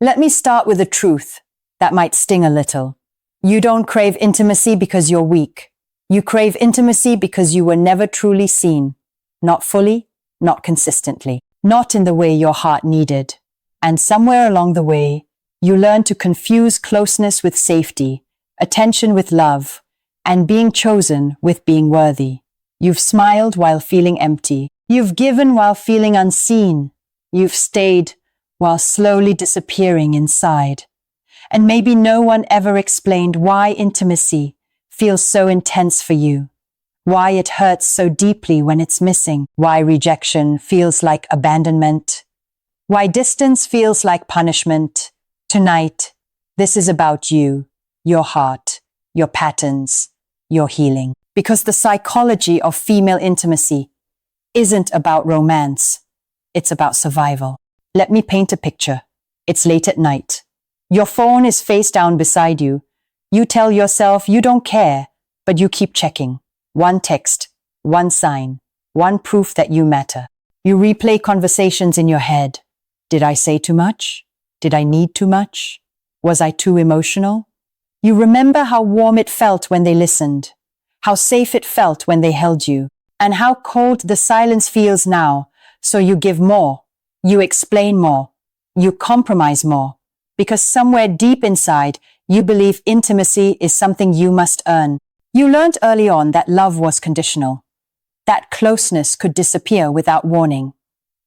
Let me start with a truth that might sting a little. You don't crave intimacy because you're weak. You crave intimacy because you were never truly seen. Not fully, not consistently, not in the way your heart needed. And somewhere along the way, you learn to confuse closeness with safety, attention with love, and being chosen with being worthy. You've smiled while feeling empty. You've given while feeling unseen. You've stayed while slowly disappearing inside. And maybe no one ever explained why intimacy feels so intense for you, why it hurts so deeply when it's missing, why rejection feels like abandonment, why distance feels like punishment. Tonight, this is about you, your heart, your patterns, your healing. Because the psychology of female intimacy isn't about romance, it's about survival. Let me paint a picture. It's late at night. Your phone is face down beside you. You tell yourself you don't care, but you keep checking. One text, one sign, one proof that you matter. You replay conversations in your head. Did I say too much? Did I need too much? Was I too emotional? You remember how warm it felt when they listened, how safe it felt when they held you, and how cold the silence feels now. So you give more, you explain more, you compromise more, because somewhere deep inside, you believe intimacy is something you must earn. You learned early on that love was conditional, that closeness could disappear without warning,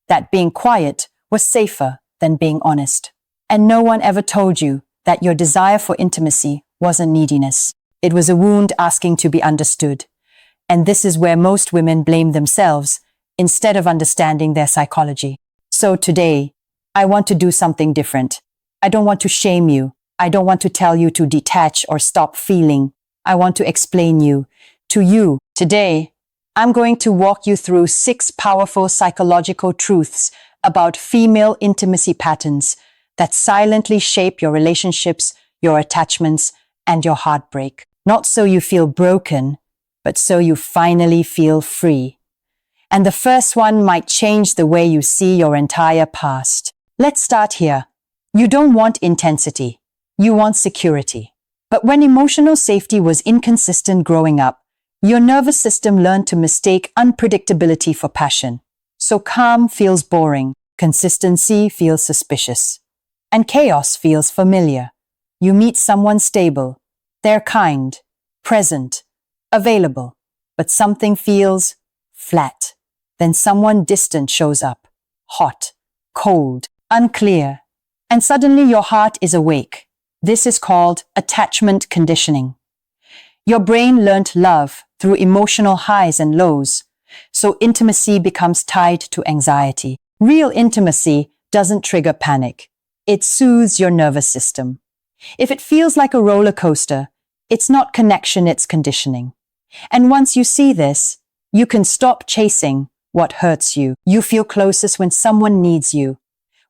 that being quiet was safer than being honest. And no one ever told you that your desire for intimacy wasn't neediness. It was a wound asking to be understood. And this is where most women blame themselves instead of understanding their psychology. So today, I want to do something different. I don't want to shame you. I don't want to tell you to detach or stop feeling. I want to explain you to you. Today, I'm going to walk you through 6 powerful psychological truths about female intimacy patterns that silently shape your relationships, your attachments, and your heartbreak. Not so you feel broken, but so you finally feel free. And the first one might change the way you see your entire past. Let's start here. You don't want intensity. You want security. But when emotional safety was inconsistent growing up, your nervous system learned to mistake unpredictability for passion. So calm feels boring, consistency feels suspicious, and chaos feels familiar. You meet someone stable. They're kind, present, available, but something feels flat. Then someone distant shows up, hot, cold, unclear, and suddenly your heart is awake. This is called attachment conditioning. Your brain learned love through emotional highs and lows, so intimacy becomes tied to anxiety. Real intimacy doesn't trigger panic. It soothes your nervous system. If it feels like a roller coaster, it's not connection, it's conditioning. And once you see this, you can stop chasing what hurts you. You feel closest when someone needs you,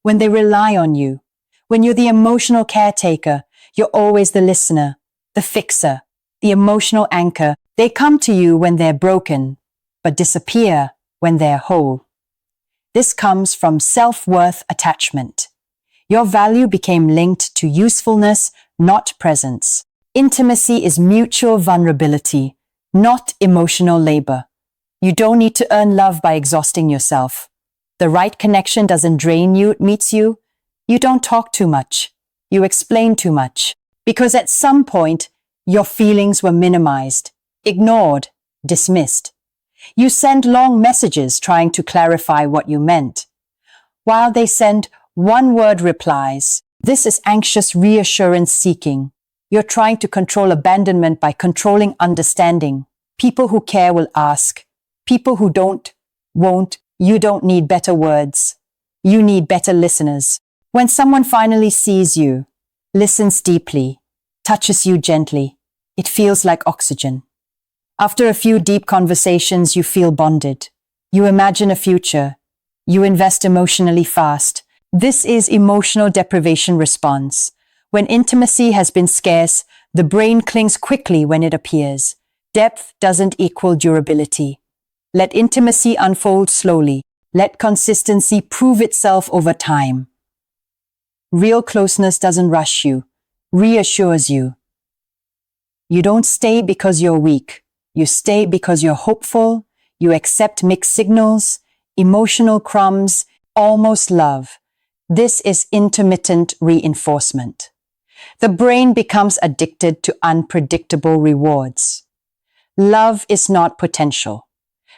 when they rely on you, when you're the emotional caretaker. You're always the listener, the fixer, the emotional anchor. They come to you when they're broken, but disappear when they're whole. This comes from self-worth attachment. Your value became linked to usefulness, not presence. Intimacy is mutual vulnerability, not emotional labor. You don't need to earn love by exhausting yourself. The right connection doesn't drain you, it meets you. You don't talk too much. You explain too much. Because at some point, your feelings were minimized, ignored, dismissed. You send long messages trying to clarify what you meant, while they send one-word replies. This is anxious reassurance seeking. You're trying to control abandonment by controlling understanding. People who care will ask. People who don't, won't. You don't need better words. You need better listeners. When someone finally sees you, listens deeply, touches you gently, it feels like oxygen. After a few deep conversations, you feel bonded. You imagine a future. You invest emotionally fast. This is emotional deprivation response. When intimacy has been scarce, the brain clings quickly when it appears. Depth doesn't equal durability. Let intimacy unfold slowly. Let consistency prove itself over time. Real closeness doesn't rush you, reassures you. You don't stay because you're weak. You stay because you're hopeful. You accept mixed signals, emotional crumbs, almost love. This is intermittent reinforcement. The brain becomes addicted to unpredictable rewards. Love is not potential.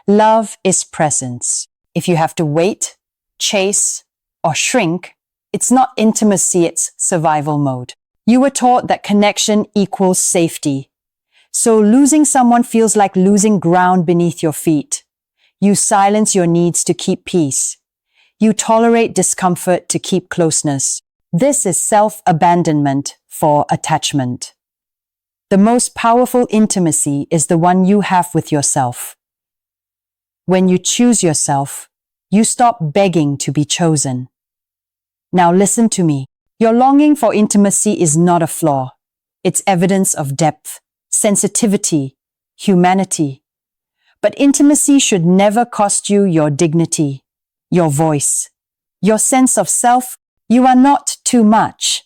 Love is presence. If you have to wait, chase, or shrink, it's not intimacy, it's survival mode. You were taught that connection equals safety. So losing someone feels like losing ground beneath your feet. You silence your needs to keep peace. You tolerate discomfort to keep closeness. This is self-abandonment for attachment. The most powerful intimacy is the one you have with yourself. When you choose yourself, you stop begging to be chosen. Now listen to me. Your longing for intimacy is not a flaw. It's evidence of depth, sensitivity, humanity. But intimacy should never cost you your dignity, your voice, your sense of self. You are not too much.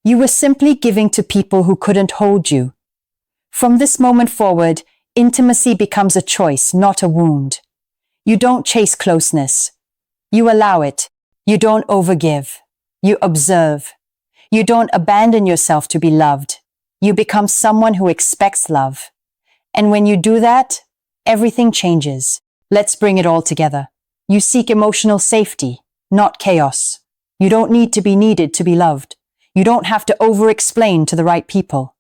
You were simply giving to people who couldn't hold you. From this moment forward, intimacy becomes a choice, not a wound. You don't chase closeness. You allow it. You don't overgive. You observe. You don't abandon yourself to be loved. You become someone who expects love. And when you do that, everything changes. Let's bring it all together. You seek emotional safety, not chaos. You don't need to be needed to be loved. You don't have to over-explain to the right people.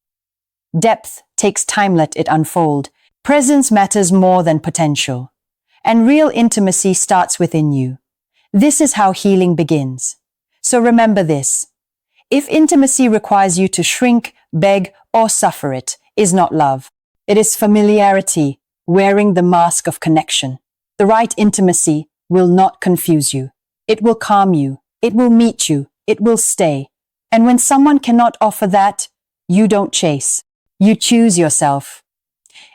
Depth takes time, let it unfold. Presence matters more than potential. And real intimacy starts within you. This is how healing begins. So remember this. If intimacy requires you to shrink, beg, or suffer, it is not love. It is familiarity, wearing the mask of connection. The right intimacy will not confuse you. It will calm you. It will meet you. It will stay. And when someone cannot offer that, you don't chase. You choose yourself.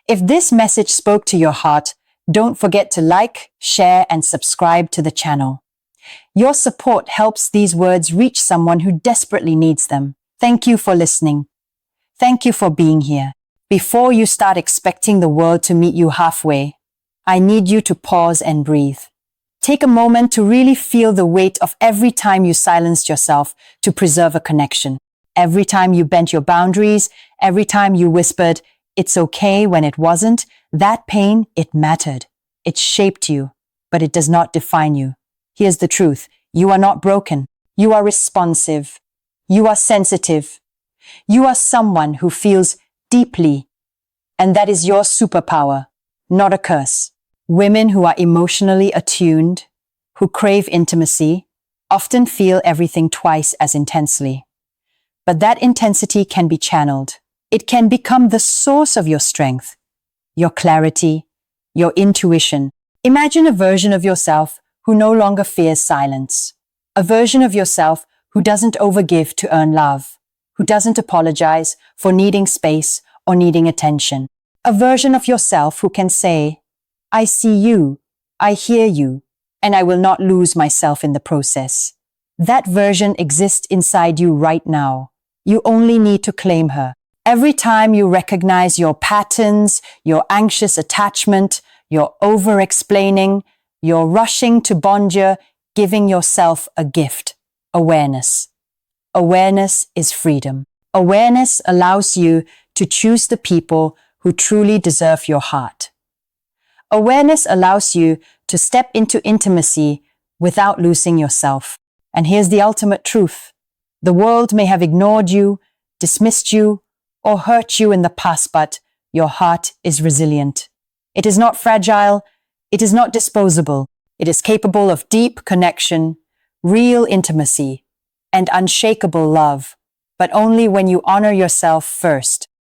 If this message spoke to your heart, don't forget to like, share, and subscribe to the channel. Your support helps these words reach someone who desperately needs them. Thank you for listening. Thank you for being here. Before you start expecting the world to meet you halfway, I need you to pause and breathe. Take a moment to really feel the weight of every time you silenced yourself to preserve a connection. Every time you bent your boundaries, every time you whispered, "It's okay," when it wasn't. That pain, it mattered. It shaped you, but it does not define you. Here's the truth. You are not broken. You are responsive. You are sensitive. You are someone who feels deeply. And that is your superpower, not a curse. Women who are emotionally attuned, who crave intimacy, often feel everything twice as intensely. But that intensity can be channeled. It can become the source of your strength, your clarity, your intuition. Imagine a version of yourself who no longer fears silence. A version of yourself who doesn't overgive to earn love, who doesn't apologize for needing space or needing attention. A version of yourself who can say, "I see you, I hear you, and I will not lose myself in the process." That version exists inside you right now. You only need to claim her. Every time you recognize your patterns, your anxious attachment, your over-explaining, your rushing to bond, you're giving yourself a gift: awareness. Awareness is freedom. Awareness allows you to choose the people who truly deserve your heart. Awareness allows you to step into intimacy without losing yourself. And here's the ultimate truth. The world may have ignored you, dismissed you, or hurt you in the past, but your heart is resilient. It is not fragile. It is not disposable. It is capable of deep connection, real intimacy, and unshakable love, but only when you honor yourself first.